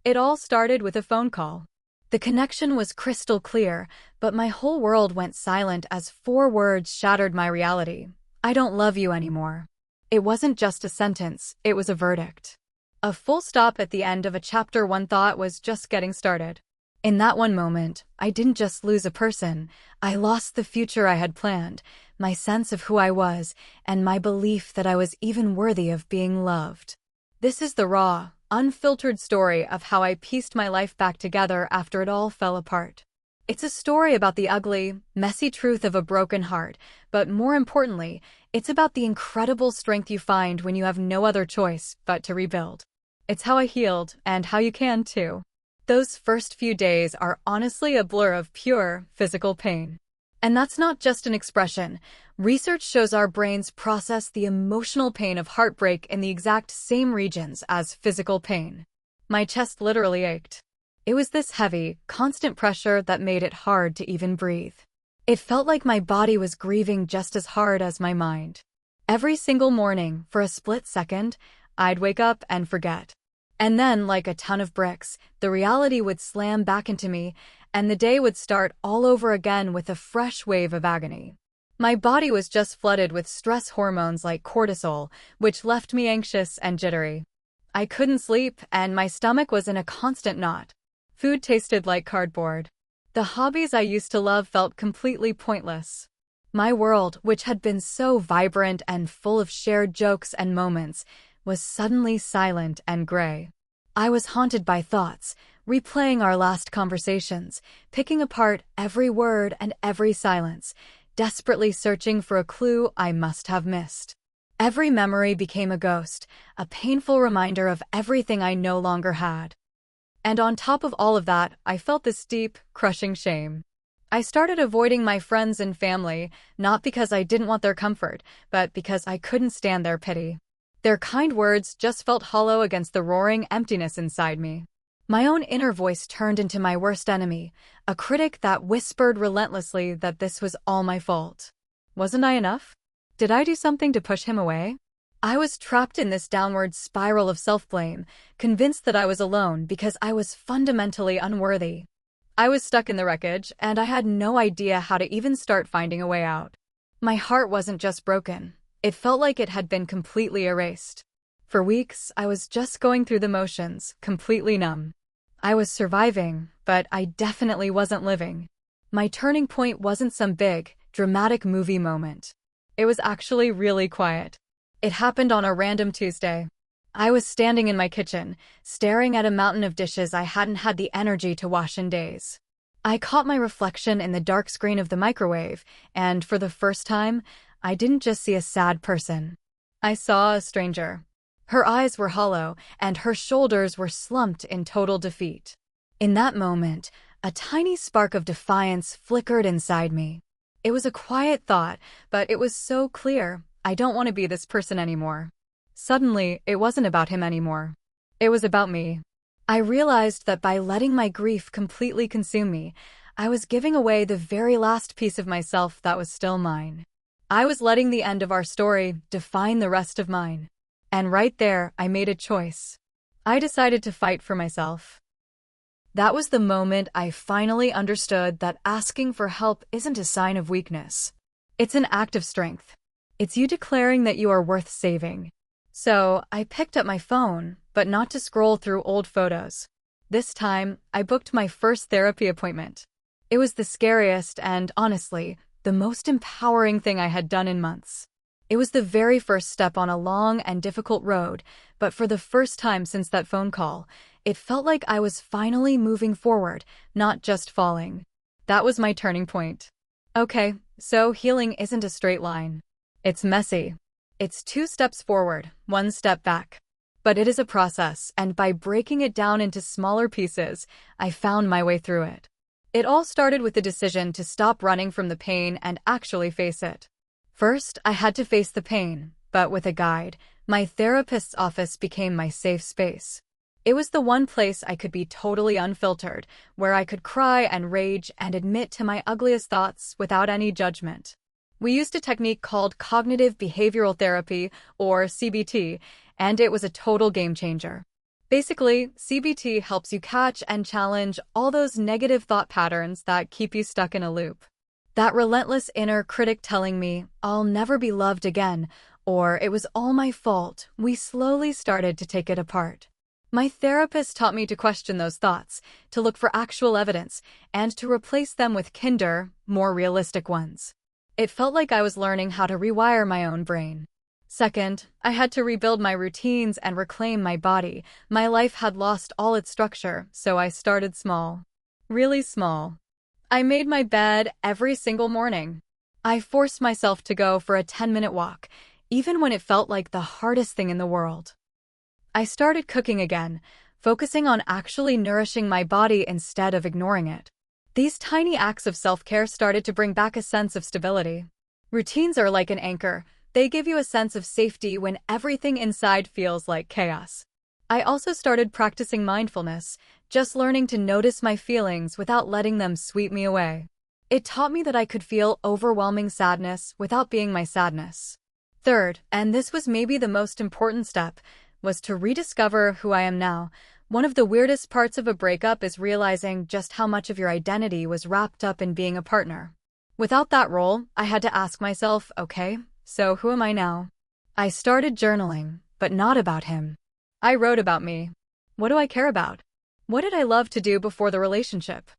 It all started with a phone call. The connection was crystal clear, but my whole world went silent as 4 words shattered my reality. I don't love you anymore. It wasn't just a sentence, it was a verdict. A full stop at the end of a chapter one thought was just getting started. In that one moment, I didn't just lose a person, I lost the future I had planned, my sense of who I was, and my belief that I was even worthy of being loved. This is the raw, unfiltered story of how I pieced my life back together after it all fell apart. It's a story about the ugly, messy truth of a broken heart, but more importantly, it's about the incredible strength you find when you have no other choice but to rebuild. It's how I healed, and how you can too. Those first few days are honestly a blur of pure, physical pain. And that's not just an expression. Research shows our brains process the emotional pain of heartbreak in the exact same regions as physical pain. My chest literally ached. It was this heavy, constant pressure that made it hard to even breathe. It felt like my body was grieving just as hard as my mind. Every single morning, for a split second, I'd wake up and forget. And then, like a ton of bricks, the reality would slam back into me, and the day would start all over again with a fresh wave of agony. My body was just flooded with stress hormones like cortisol, which left me anxious and jittery. I couldn't sleep, and my stomach was in a constant knot. Food tasted like cardboard. The hobbies I used to love felt completely pointless. My world, which had been so vibrant and full of shared jokes and moments, was suddenly silent and gray. I was haunted by thoughts, replaying our last conversations, picking apart every word and every silence, desperately searching for a clue I must have missed. Every memory became a ghost, a painful reminder of everything I no longer had. And on top of all of that, I felt this deep, crushing shame. I started avoiding my friends and family, not because I didn't want their comfort, but because I couldn't stand their pity. Their kind words just felt hollow against the roaring emptiness inside me. My own inner voice turned into my worst enemy, a critic that whispered relentlessly that this was all my fault. Wasn't I enough? Did I do something to push him away? I was trapped in this downward spiral of self-blame, convinced that I was alone because I was fundamentally unworthy. I was stuck in the wreckage, and I had no idea how to even start finding a way out. My heart wasn't just broken. It felt like it had been completely erased. For weeks, I was just going through the motions, completely numb. I was surviving, but I definitely wasn't living. My turning point wasn't some big, dramatic movie moment. It was actually really quiet. It happened on a random Tuesday. I was standing in my kitchen, staring at a mountain of dishes I hadn't had the energy to wash in days. I caught my reflection in the dark screen of the microwave, and for the first time, I didn't just see a sad person. I saw a stranger. Her eyes were hollow, and her shoulders were slumped in total defeat. In that moment, a tiny spark of defiance flickered inside me. It was a quiet thought, but it was so clear. I don't want to be this person anymore. Suddenly, it wasn't about him anymore. It was about me. I realized that by letting my grief completely consume me, I was giving away the very last piece of myself that was still mine. I was letting the end of our story define the rest of mine. And right there, I made a choice. I decided to fight for myself. That was the moment I finally understood that asking for help isn't a sign of weakness. It's an act of strength. It's you declaring that you are worth saving. So, I picked up my phone, but not to scroll through old photos. This time, I booked my first therapy appointment. It was the scariest and, honestly, the most empowering thing I had done in months. It was the very first step on a long and difficult road, but for the first time since that phone call, it felt like I was finally moving forward, not just falling. That was my turning point. Okay, so healing isn't a straight line. It's messy. It's 2 steps forward, 1 step back. But it is a process, and by breaking it down into smaller pieces, I found my way through it. It all started with the decision to stop running from the pain and actually face it. First, I had to face the pain, but with a guide. My therapist's office became my safe space. It was the one place I could be totally unfiltered, where I could cry and rage and admit to my ugliest thoughts without any judgment. We used a technique called cognitive behavioral therapy, or CBT, and it was a total game changer. Basically, CBT helps you catch and challenge all those negative thought patterns that keep you stuck in a loop. That relentless inner critic telling me, I'll never be loved again, or it was all my fault, we slowly started to take it apart. My therapist taught me to question those thoughts, to look for actual evidence, and to replace them with kinder, more realistic ones. It felt like I was learning how to rewire my own brain. Second, I had to rebuild my routines and reclaim my body. My life had lost all its structure, so I started small. Really small. I made my bed every single morning. I forced myself to go for a 10-minute walk, even when it felt like the hardest thing in the world. I started cooking again, focusing on actually nourishing my body instead of ignoring it. These tiny acts of self-care started to bring back a sense of stability. Routines are like an anchor. They give you a sense of safety when everything inside feels like chaos. I also started practicing mindfulness, just learning to notice my feelings without letting them sweep me away. It taught me that I could feel overwhelming sadness without being my sadness. Third, and this was maybe the most important step, was to rediscover who I am now. One of the weirdest parts of a breakup is realizing just how much of your identity was wrapped up in being a partner. Without that role, I had to ask myself, okay, so who am I now? I started journaling, but not about him. I wrote about me. What do I care about? What did I love to do before the relationship?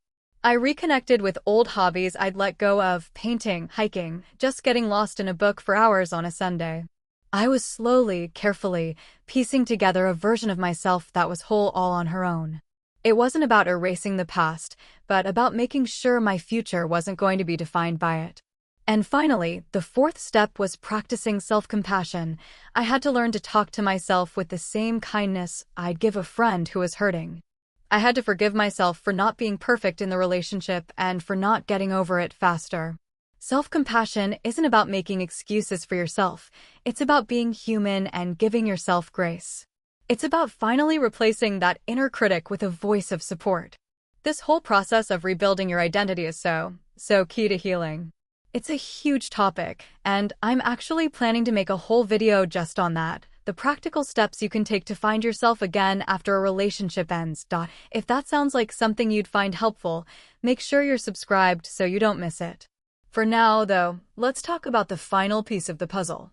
I reconnected with old hobbies I'd let go of, painting, hiking, just getting lost in a book for hours on a Sunday. I was slowly, carefully, piecing together a version of myself that was whole all on her own. It wasn't about erasing the past, but about making sure my future wasn't going to be defined by it. And finally, the fourth step was practicing self-compassion. I had to learn to talk to myself with the same kindness I'd give a friend who was hurting. I had to forgive myself for not being perfect in the relationship and for not getting over it faster. Self-compassion isn't about making excuses for yourself. It's about being human and giving yourself grace. It's about finally replacing that inner critic with a voice of support. This whole process of rebuilding your identity is so key to healing. It's a huge topic, and I'm actually planning to make a whole video just on that. The practical steps you can take to find yourself again after a relationship ends. If that sounds like something you'd find helpful, make sure you're subscribed so you don't miss it. For now, though, let's talk about the final piece of the puzzle.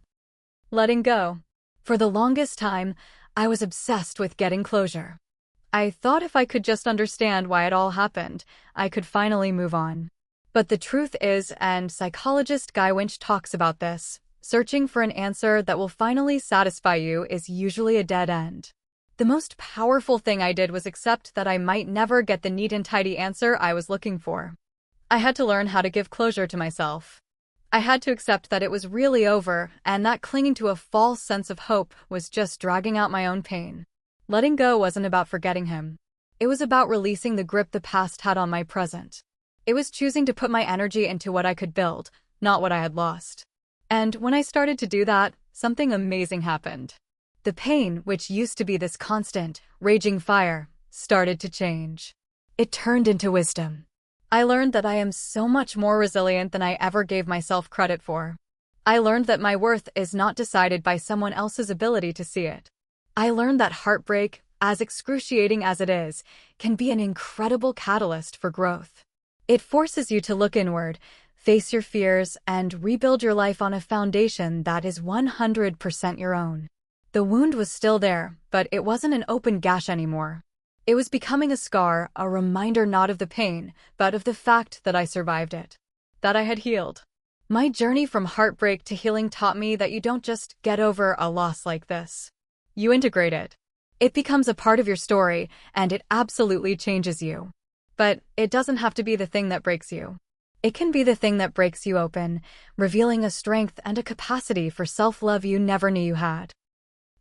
Letting go. For the longest time, I was obsessed with getting closure. I thought if I could just understand why it all happened, I could finally move on. But the truth is, and psychologist Guy Winch talks about this, searching for an answer that will finally satisfy you is usually a dead end. The most powerful thing I did was accept that I might never get the neat and tidy answer I was looking for. I had to learn how to give closure to myself. I had to accept that it was really over, and that clinging to a false sense of hope was just dragging out my own pain. Letting go wasn't about forgetting him. It was about releasing the grip the past had on my present. It was choosing to put my energy into what I could build, not what I had lost. And when I started to do that, something amazing happened. The pain, which used to be this constant, raging fire, started to change. It turned into wisdom. I learned that I am so much more resilient than I ever gave myself credit for. I learned that my worth is not decided by someone else's ability to see it. I learned that heartbreak, as excruciating as it is, can be an incredible catalyst for growth. It forces you to look inward, face your fears, and rebuild your life on a foundation that is 100% your own. The wound was still there, but it wasn't an open gash anymore. It was becoming a scar, a reminder not of the pain, but of the fact that I survived it. That I had healed. My journey from heartbreak to healing taught me that you don't just get over a loss like this. You integrate it. It becomes a part of your story, and it absolutely changes you. But it doesn't have to be the thing that breaks you. It can be the thing that breaks you open, revealing a strength and a capacity for self-love you never knew you had.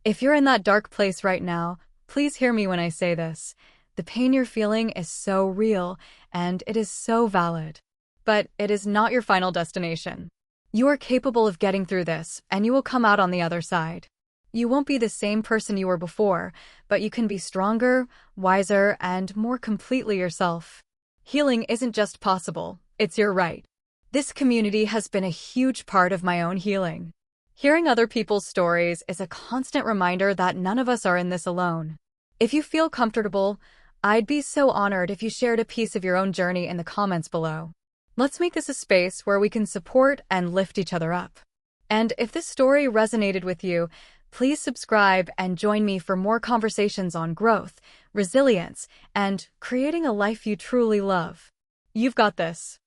If you're in that dark place right now, please hear me when I say this. The pain you're feeling is so real, and it is so valid. But it is not your final destination. You are capable of getting through this, and you will come out on the other side. You won't be the same person you were before, but you can be stronger, wiser, and more completely yourself. Healing isn't just possible, it's your right. This community has been a huge part of my own healing. Hearing other people's stories is a constant reminder that none of us are in this alone. If you feel comfortable, I'd be so honored if you shared a piece of your own journey in the comments below. Let's make this a space where we can support and lift each other up. And if this story resonated with you, please subscribe and join me for more conversations on growth, resilience, and creating a life you truly love. You've got this.